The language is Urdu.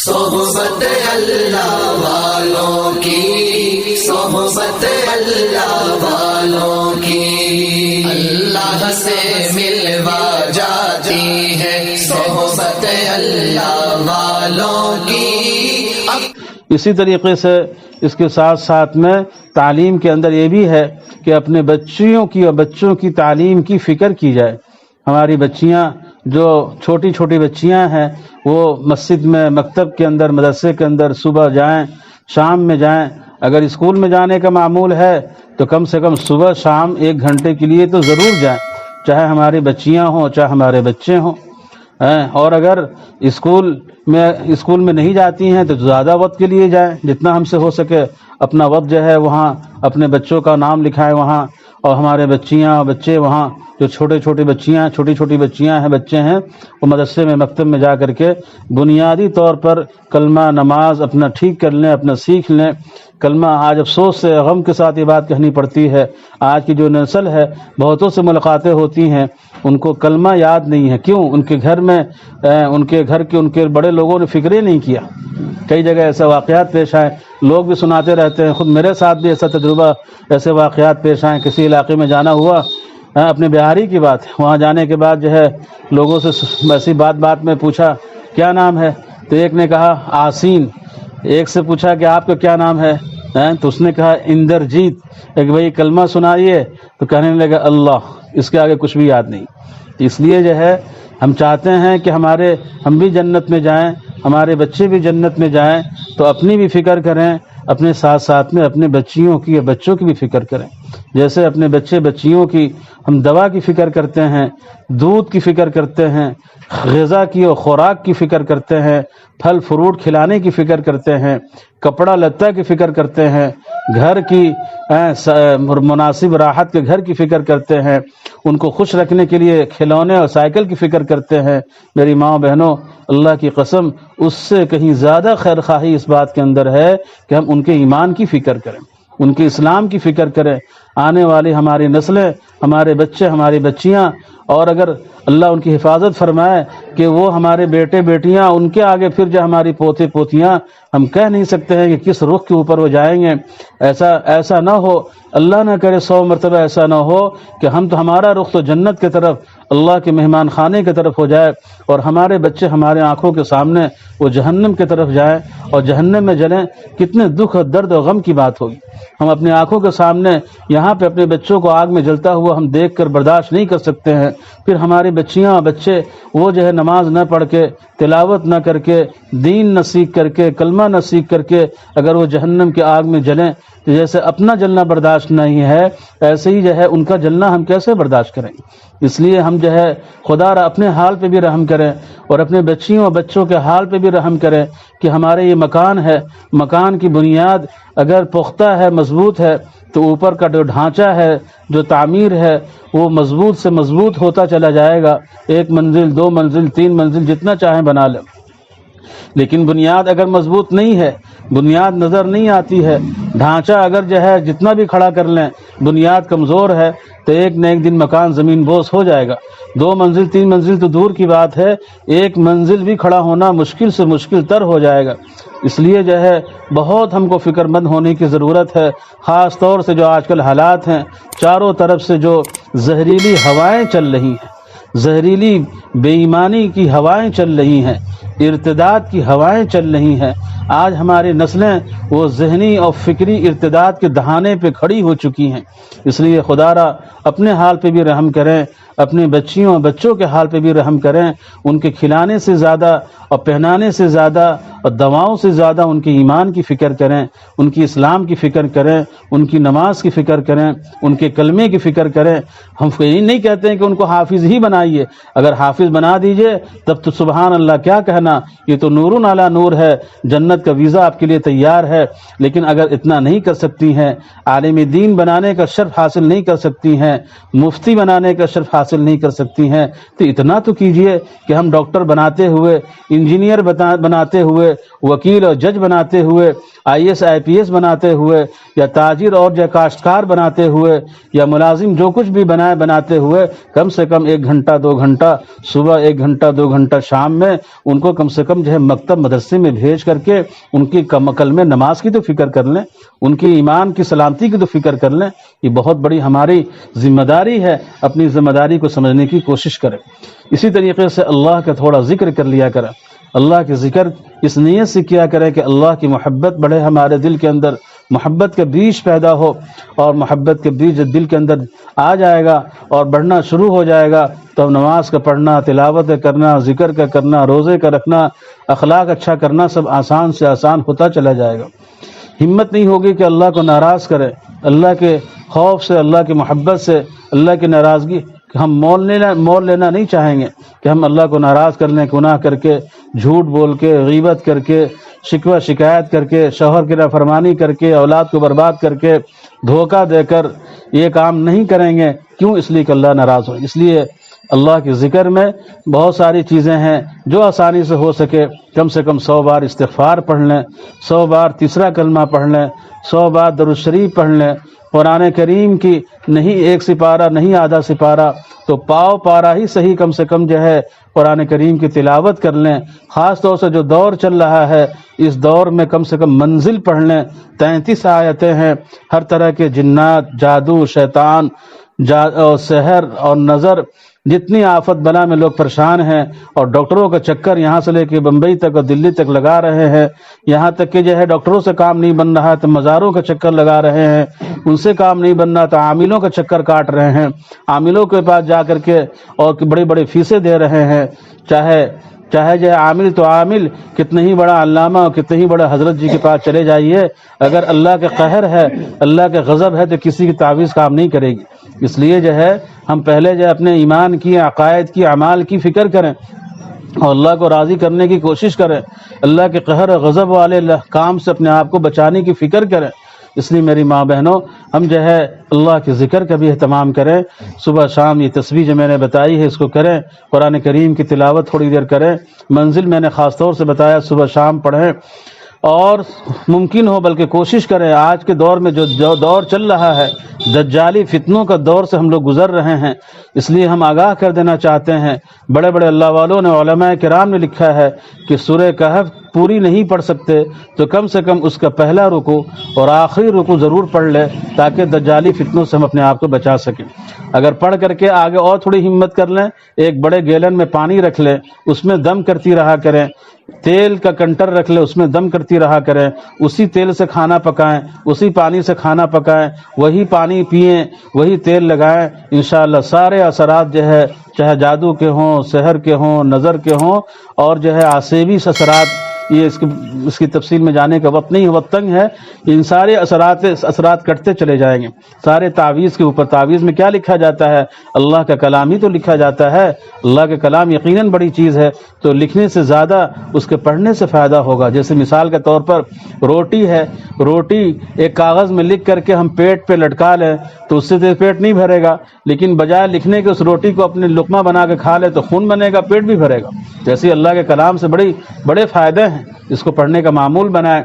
صحبت اللہ والوں کی، صحبت اللہ والوں کی، اللہ سے ملوا جاتی ہے صحبت اللہ والوں کی۔ اسی طریقے سے اس کے ساتھ ساتھ میں تعلیم کے اندر یہ بھی ہے کہ اپنے بچیوں کی اور بچوں کی تعلیم کی فکر کی جائے۔ ہماری بچیاں جو چھوٹی چھوٹی بچیاں ہیں وہ مسجد میں، مکتب کے اندر، مدرسے کے اندر صبح جائیں، شام میں جائیں۔ اگر اسکول میں جانے کا معمول ہے تو کم سے کم صبح شام 1 گھنٹے کے لیے تو ضرور جائیں، چاہے ہماری بچیاں ہوں چاہے ہمارے بچے ہوں۔ اور اگر اسکول میں نہیں جاتی ہیں تو زیادہ وقت کے لیے جائیں، جتنا ہم سے ہو سکے اپنا وقت جو ہے وہاں اپنے بچوں کا نام لکھائیں وہاں، اور ہمارے بچیاں اور بچے وہاں جو چھوٹی چھوٹی بچیاں ہیں، بچے ہیں، وہ مدرسے میں، مکتب میں جا کر کے بنیادی طور پر کلمہ نماز اپنا ٹھیک کر لیں، اپنا سیکھ لیں۔ کلمہ آج افسوس سے، غم کے ساتھ یہ بات کہنی پڑتی ہے، آج کی جو نسل ہے بہتوں سے ملاقاتیں ہوتی ہیں، ان کو کلمہ یاد نہیں ہے۔ کیوں؟ ان کے گھر میں ان کے بڑے لوگوں نے فکر ہی نہیں کیا۔ کئی جگہ ایسے واقعات پیش آئے، لوگ بھی سناتے رہتے ہیں، خود میرے ساتھ بھی ایسا تجربہ، ایسے واقعات پیش آئے۔ کسی علاقے میں جانا ہوا، اپنے بہاری کی بات، وہاں جانے کے بعد جو ہے لوگوں سے ایسی بات میں پوچھا کیا نام ہے، تو ایک نے کہا آسین، ایک سے پوچھا کہ آپ کا کیا نام ہے، تو اس نے کہا اندرجیت۔ ایک بھائی کلمہ سنائیے، تو کہنے لگا اللہ، اس کے آگے کچھ بھی یاد نہیں۔ اس لیے جو ہے ہم چاہتے ہیں کہ ہم بھی جنت میں جائیں، ہمارے بچے بھی جنت میں جائیں، تو اپنی بھی فکر کریں، اپنے ساتھ ساتھ میں اپنے بچیوں کی اور بچوں کی بھی فکر کریں۔ جیسے اپنے بچیوں کی ہم دوا کی فکر کرتے ہیں، دودھ کی فکر کرتے ہیں، غذا کی اور خوراک کی فکر کرتے ہیں، پھل فروٹ کھلانے کی فکر کرتے ہیں، کپڑا لتا کی فکر کرتے ہیں، گھر کی مناسب راحت کے گھر کی فکر کرتے ہیں، ان کو خوش رکھنے کے لیے کھلونے اور سائیکل کی فکر کرتے ہیں۔ میری ماں بہنوں، اللہ کی قسم، اس سے کہیں زیادہ خیر خواہی اس بات کے اندر ہے کہ ہم ان کے ایمان کی فکر کریں، ان کے اسلام کی فکر کریں، آنے والی ہماری نسلیں، ہمارے بچے، ہماری بچیاں، اور اگر اللہ ان کی حفاظت فرمائے کہ وہ ہمارے بیٹے بیٹیاں، ان کے آگے پھر جو ہماری پوتے پوتیاں، ہم کہہ نہیں سکتے ہیں کہ کس رخ کے اوپر وہ جائیں گے۔ ایسا نہ ہو، اللہ نہ کرے 100 مرتبہ ایسا نہ ہو کہ ہمارا رخ تو جنت کی طرف، اللہ کے مہمان خانے کی طرف ہو جائے، اور ہمارے بچے ہمارے آنکھوں کے سامنے وہ جہنم کی طرف جائیں اور جہنم میں جلیں۔ کتنے دکھ اور درد اور غم کی بات ہوگی۔ ہم اپنی آنکھوں کے سامنے یہاں پہ اپنے بچوں کو آگ میں جلتا ہوا ہم دیکھ کر برداشت نہیں کر سکتے ہیں، پھر ہماری بچیاں اور بچے وہ جو ہے نماز نہ پڑھ کے، تلاوت نہ کر کے، دین نہ سیکھ کر کے، کلمہ نہ سیکھ کر کے اگر وہ جہنم کے آگ میں جلیں، تو جیسے اپنا جلنا برداشت نہیں ہے، ایسے ہی جو ہے ان کا جلنا ہم کیسے برداشت کریں گے؟ اس لیے ہم جو ہے خدا را اپنے حال پہ بھی رحم کریں اور اپنے بچیوں اور بچوں کے حال پہ بھی رحم کریں کہ ہمارے یہ مکان ہے، مکان کی بنیاد اگر پختہ ہے، مضبوط ہے، تو اوپر کا جو ڈھانچہ ہے، جو تعمیر ہے، وہ مضبوط سے مضبوط ہوتا چلا جائے گا۔ 1 منزل، 2 منزل، 3 منزل، جتنا چاہیں بنا لیں، لیکن بنیاد اگر مضبوط نہیں ہے، بنیاد نظر نہیں آتی ہے، ڈھانچہ اگر جو ہے جتنا بھی کھڑا کر لیں، بنیاد کمزور ہے، تو ایک نہ ایک دن مکان زمین بوس ہو جائے گا۔ 2 منزل 3 منزل تو دور کی بات ہے، 1 منزل بھی کھڑا ہونا مشکل سے مشکل تر ہو جائے گا۔ اس لیے جو ہے بہت ہم کو فکر مند ہونے کی ضرورت ہے، خاص طور سے جو آج کل حالات ہیں، چاروں طرف سے جو زہریلی ہوائیں چل رہی ہیں، زہریلی بے ایمانی کی ہوائیں چل رہی ہیں، ارتداد کی ہوائیں چل رہی ہیں۔ آج ہماری نسلیں وہ ذہنی اور فکری ارتداد کے دہانے پہ کھڑی ہو چکی ہیں۔ اس لیے خدا را اپنے حال پہ بھی رحم کریں، اپنے بچیوں اور بچوں کے حال پہ بھی رحم کریں، ان کے کھلانے سے زیادہ اور پہنانے سے زیادہ اور دواؤں سے زیادہ ان کے ایمان کی فکر کریں، ان کی اسلام کی فکر کریں، ان کی نماز کی فکر کریں، ان کے کلمے کی فکر کریں۔ ہم یہ نہیں کہتے ہیں کہ ان کو حافظ ہی بنائیے، اگر حافظ بنا دیجئے تب تو سبحان اللہ کیا کہنا، یہ تو نور علی نور ہے، جنت کا ویزا آپ کے لیے تیار ہے۔ لیکن اگر اتنا نہیں کر سکتی ہیں، عالم دین بنانے کا شرف حاصل نہیں کر سکتی ہیں، مفتی بنانے کا شرف حاصل نہیں کر سکتی ہیں، تو اتنا تو کیجئے کہ ہم ڈاکٹر بناتے ہوئے، انجینئر بناتے ہوئے، وکیل اور جج بناتے ہوئے، IAS IPS بناتے ہوئے، یا تاجر اور جو کاشتکار بناتے ہوئے، یا ملازم جو کچھ بھی بناتے ہوئے، کم سے کم 1 گھنٹہ 2 گھنٹہ صبح، 1 گھنٹہ 2 گھنٹہ شام میں ان کو کم سے کم جو ہے مکتب مدرسے میں بھیج کر کے ان کی کل میں نماز کی تو فکر کر لیں، ان کی ایمان کی سلامتی کی تو فکر کر لیں۔ یہ بہت بڑی ہماری ذمہ داری ہے، اپنی ذمہ داری کو سمجھنے کی کوشش کریں۔ اسی طریقے سے اللہ کا تھوڑا ذکر کر لیا کریں، اللہ کے ذکر اس نیت سے کیا کریں کہ اللہ کی محبت بڑھے ہمارے دل کے اندر، محبت کا بیج پیدا ہو، اور محبت کے بیج جب دل کے اندر آ جائے گا اور بڑھنا شروع ہو جائے گا تو نماز کا پڑھنا، تلاوت کرنا، ذکر کا کرنا، روزے کا رکھنا، اخلاق اچھا کرنا سب آسان سے آسان ہوتا چلا جائے گا۔ ہمت نہیں ہوگی کہ اللہ کو ناراض کرے، اللہ کے خوف سے، اللہ کی محبت سے، اللہ کی ناراضگی ہم مول لینا نہیں چاہیں گے کہ ہم اللہ کو ناراض کر لیں، گناہ کر کے، جھوٹ بول کے، غیبت کر کے، شکوہ شکایت کر کے، شوہر کی نافرمانی کر کے، اولاد کو برباد کر کے، دھوکہ دے کر یہ کام نہیں کریں گے۔ کیوں؟ اس لیے کہ اللہ ناراض ہو۔ اس لیے اللہ کے ذکر میں بہت ساری چیزیں ہیں جو آسانی سے ہو سکے، کم سے کم 100 بار استغفار پڑھ لیں، 100 بار تیسرا کلمہ پڑھ لیں، 100 بار درود شریف پڑھ لیں، قرآن کریم کی نہیں 1 سپارہ نہیں آدھا سپارہ تو پاؤ پارا ہی صحیح کم سے کم جو ہے قرآن کریم کی تلاوت کر لیں۔ خاص طور سے جو دور چل رہا ہے اس دور میں کم سے کم منزل پڑھ لیں، 33 آیتیں ہیں، ہر طرح کے جنات، جادو، شیطان اور سحر اور نظر، جتنی آفت بلا میں لوگ پریشان ہیں، اور ڈاکٹروں کا چکر یہاں سے لے کے بمبئی تک اور دلی تک لگا رہے ہیں، یہاں تک کہ جو ہے ڈاکٹروں سے کام نہیں بن رہا تو مزاروں کا چکر لگا رہے ہیں، ان سے کام نہیں بن رہا تو عاملوں کا چکر کاٹ رہے ہیں، عاملوں کے پاس جا کر کے اور بڑی بڑی فیسیں دے رہے ہیں، چاہے جو ہے عامل تو عامل، کتنے ہی بڑا علامہ اور کتنے ہی بڑا حضرت جی کے پاس چلے جائیے، اگر اللہ کا قہر ہے، اللہ کا غضب ہے تو کسی کی تعویذ کام نہیں کرے گی۔ اس لیے جو ہے ہم پہلے جو اپنے ایمان کی، عقائد کی، اعمال کی فکر کریں اور اللہ کو راضی کرنے کی کوشش کریں، اللہ کے قہر اور غضب والے کام سے اپنے آپ کو بچانے کی فکر کریں۔ اس لیے میری ماں بہنوں، ہم جو ہے اللہ کے ذکر کا بھی اہتمام کریں، صبح شام یہ تسبیح جو میں نے بتائی ہے اس کو کریں، قرآن کریم کی تلاوت تھوڑی دیر کریں، منزل میں نے خاص طور سے بتایا صبح شام پڑھیں، اور ممکن ہو بلکہ کوشش کریں، آج کے دور میں جو دور چل رہا ہے دجالی فتنوں کا دور سے ہم لوگ گزر رہے ہیں، اس لیے ہم آگاہ کر دینا چاہتے ہیں، بڑے بڑے اللہ والوں نے، علماء کرام نے لکھا ہے کہ سورہ کہف پوری نہیں پڑھ سکتے تو کم سے کم اس کا پہلا رکوع اور آخری رکوع ضرور پڑھ لے تاکہ دجالی فتنوں سے ہم اپنے آپ کو بچا سکیں۔ اگر پڑھ کر کے آگے اور تھوڑی ہمت کر لیں، ایک بڑے گیلن میں پانی رکھ لیں، اس میں دم کرتی رہا کریں، تیل کا کنٹر رکھ لیں، اس میں دم کرتی رہا کریں، اسی تیل سے کھانا پکائیں، اسی پانی سے کھانا پکائیں، وہی پانی پئیں، وہی تیل لگائیں، انشاءاللہ سارے اثرات جو ہے چاہے جادو کے ہوں، سحر کے ہوں، نظر کے ہوں، اور جو ہے آسیبی اثرات، یہ اس کی تفصیل میں جانے کا وقت نہیں، وقت تنگ ہے، ان سارے اثرات کٹتے چلے جائیں گے۔ سارے تعویذ کے اوپر، تعویذ میں کیا لکھا جاتا ہے؟ اللہ کا کلام ہی تو لکھا جاتا ہے، اللہ کا کلام یقیناً بڑی چیز ہے، تو لکھنے سے زیادہ اس کے پڑھنے سے فائدہ ہوگا۔ جیسے مثال کے طور پر روٹی ہے، روٹی ایک کاغذ میں لکھ کر کے ہم پیٹ پہ لٹکا لیں تو اس سے پیٹ نہیں بھرے گا، لیکن بجائے لکھنے کے اس روٹی کو اپنے لقمہ بنا کے کھا لے تو خون بنے گا، پیٹ بھی بھرے گا۔ جیسے اللہ کے کلام سے بڑے فائدے ہیں، اس کو پڑھنے کا معمول بنائیں۔